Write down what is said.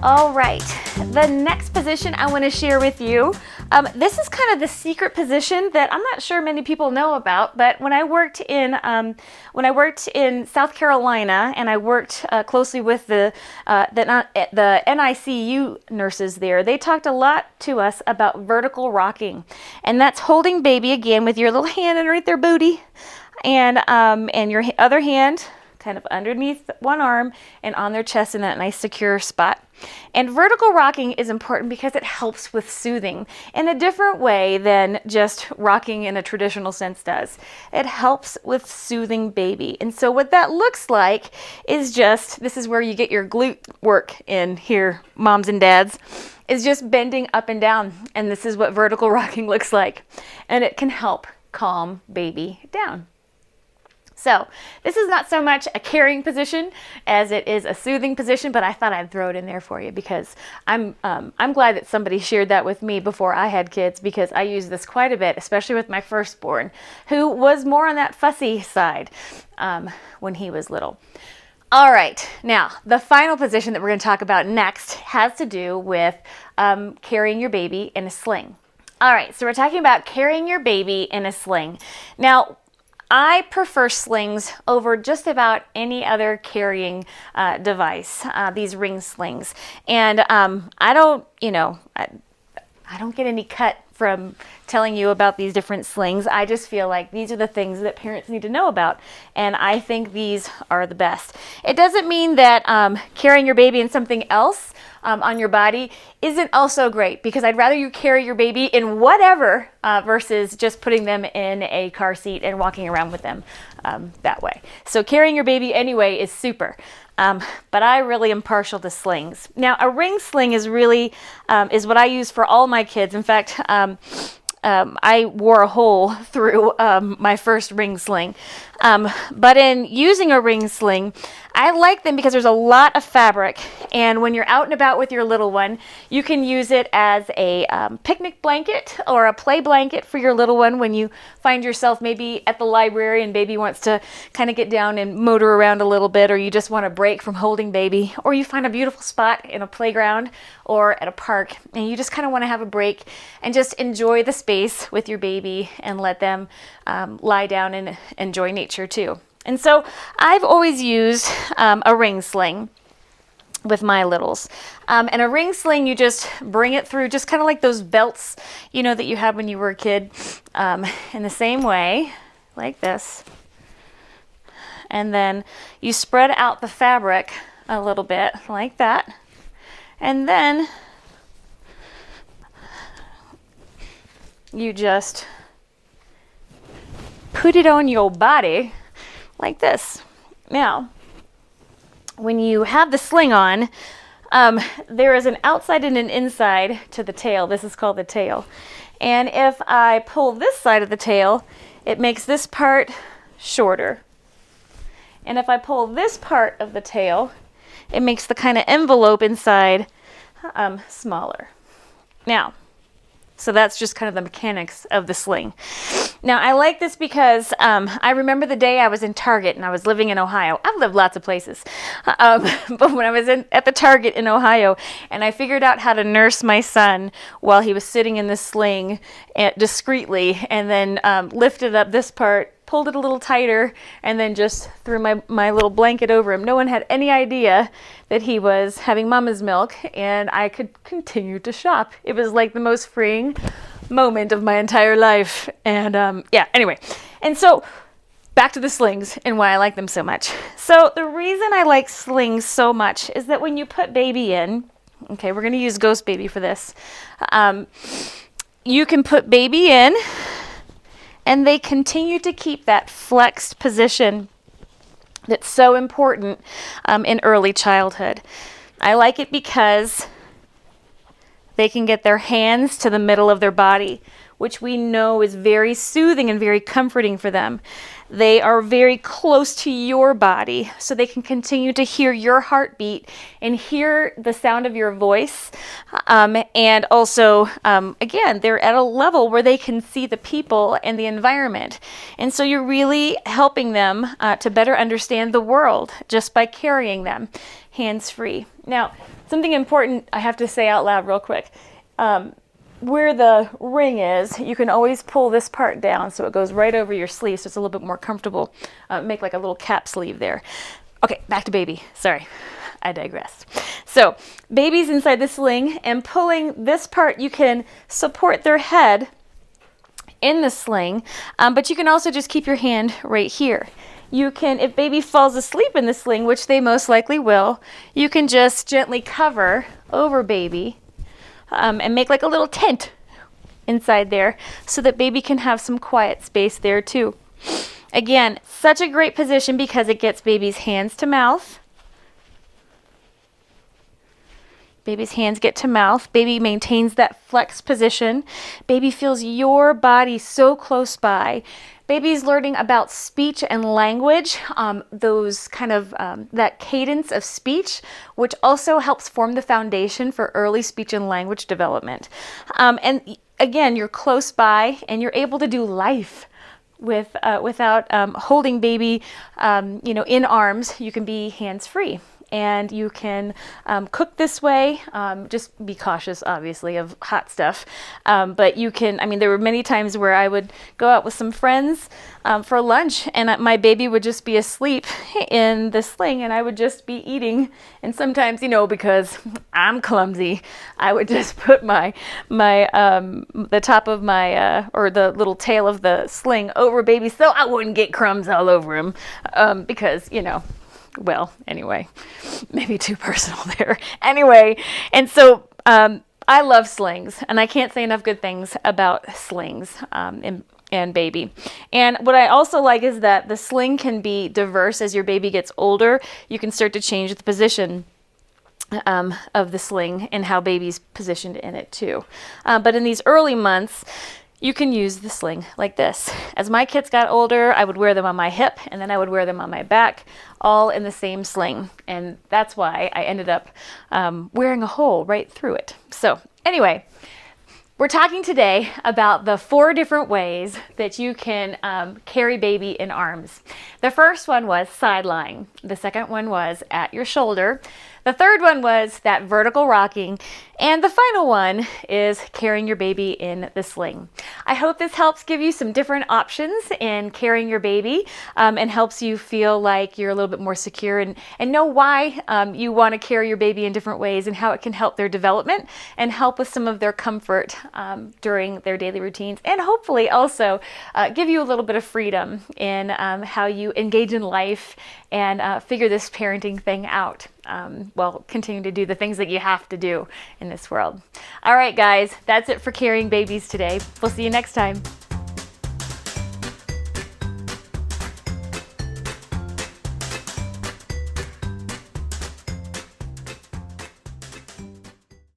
All right, the next position I want to share with you, this is kind of the secret position that I'm not sure many people know about, but when I worked in South Carolina and I worked closely with the NICU nurses there, they talked a lot to us about vertical rocking, and that's holding baby again with your little hand underneath their booty, and your other hand kind of underneath one arm and on their chest in that nice secure spot. And vertical rocking is important because it helps with soothing in a different way than just rocking in a traditional sense does. It helps with soothing baby. And so what that looks like is just, this is where you get your glute work in here, moms and dads, is just bending up and down. And this is what vertical rocking looks like. And it can help calm baby down. So this is not so much a carrying position as it is a soothing position, but I thought I'd throw it in there for you because I'm glad that somebody shared that with me before I had kids, because I use this quite a bit, especially with my firstborn, who was more on that fussy side when he was little. All right, now the final position that we're going to talk about next has to do with carrying your baby in a sling. All right, so we're talking about carrying your baby in a sling. Now, I prefer slings over just about any other carrying device, these ring slings. And I don't get any cut from telling you about these different slings. I just feel like these are the things that parents need to know about, and I think these are the best. It doesn't mean that carrying your baby in something else on your body isn't also great, because I'd rather you carry your baby in whatever versus just putting them in a car seat and walking around with them that way. So carrying your baby anyway is super. But I really am partial to slings. Now, a ring sling is really is what I use for all my kids. In fact, I wore a hole through my first ring sling. But in using a ring sling, I like them because there's a lot of fabric, and when you're out and about with your little one, you can use it as a picnic blanket or a play blanket for your little one when you find yourself maybe at the library and baby wants to kind of get down and motor around a little bit, or you just want a break from holding baby, or you find a beautiful spot in a playground or at a park and you just kind of want to have a break and just enjoy the space with your baby and let them lie down and enjoy nature too. And so I've always used a ring sling with my littles. And a ring sling, you just bring it through, just kind of like those belts, you know, that you had when you were a kid, in the same way, like this. And then you spread out the fabric a little bit, like that. And then you just put it on your body like this. Now, when you have the sling on, there is an outside and an inside to the tail. This is called the tail. And if I pull this side of the tail, it makes this part shorter. And if I pull this part of the tail, it makes the kind of envelope inside smaller. Now, so that's just kind of the mechanics of the sling. Now, I like this because I remember the day I was in Target and I was living in Ohio. I've lived lots of places. But when I was at the Target in Ohio and I figured out how to nurse my son while he was sitting in the sling discreetly, and then lifted up this part, pulled it a little tighter, and then just threw my little blanket over him. No one had any idea that he was having mama's milk, and I could continue to shop. It was like the most freeing moment of my entire life. And anyway. And so back to the slings and why I like them so much. So the reason I like slings so much is that when you put baby in, okay, we're going to use Ghost Baby for this. You can put baby in, and they continue to keep that flexed position that's so important in early childhood. I like it because they can get their hands to the middle of their body, which we know is very soothing and very comforting for them. They are very close to your body, so they can continue to hear your heartbeat and hear the sound of your voice. And also, again, they're at a level where they can see the people and the environment. And so you're really helping them to better understand the world just by carrying them hands-free. Now, it's Something important I have to say out loud real quick. Where the ring is, you can always pull this part down so it goes right over your sleeve, so it's a little bit more comfortable. Make like a little cap sleeve there. Okay, back to baby. Sorry, I digressed. So baby's inside the sling, and pulling this part, you can support their head in the sling, but you can also just keep your hand right here. You can, if baby falls asleep in the sling, which they most likely will, you can just gently cover over baby and make like a little tent inside there so that baby can have some quiet space there too. Again, such a great position because it gets baby's hands to mouth. Baby's hands get to mouth. Baby maintains that flex position. Baby feels your body so close by. Baby's learning about speech and language, those kind of that cadence of speech, which also helps form the foundation for early speech and language development. And again, you're close by and you're able to do life without holding baby, in arms. You can be hands-free. And you can cook this way. Just be cautious, obviously, of hot stuff. But you can, there were many times where I would go out with some friends for lunch, and my baby would just be asleep in the sling, and I would just be eating. And sometimes, because I'm clumsy, I would just put the top of my, or the little tail of the sling over baby so I wouldn't get crumbs all over him. Because, well, anyway, maybe too personal there. Anyway, and so I love slings, and I can't say enough good things about slings and baby. And what I also like is that the sling can be diverse as your baby gets older. You can start to change the position of the sling and how baby's positioned in it too. But in these early months, you can use the sling like this. As my kids got older, I would wear them on my hip, and then I would wear them on my back, all in the same sling. And that's why I ended up wearing a hole right through it. So anyway, we're talking today about the 4 different ways that you can carry baby in arms. The first one was side lying. The second one was at your shoulder. The third one was that vertical rocking. And the final one is carrying your baby in the sling. I hope this helps give you some different options in carrying your baby and helps you feel like you're a little bit more secure and know why you want to carry your baby in different ways and how it can help their development and help with some of their comfort during their daily routines, and hopefully also give you a little bit of freedom in how you engage in life and figure this parenting thing out. Continue to do the things that you have to do in this world. All right, guys, that's it for carrying babies today. We'll see you next time.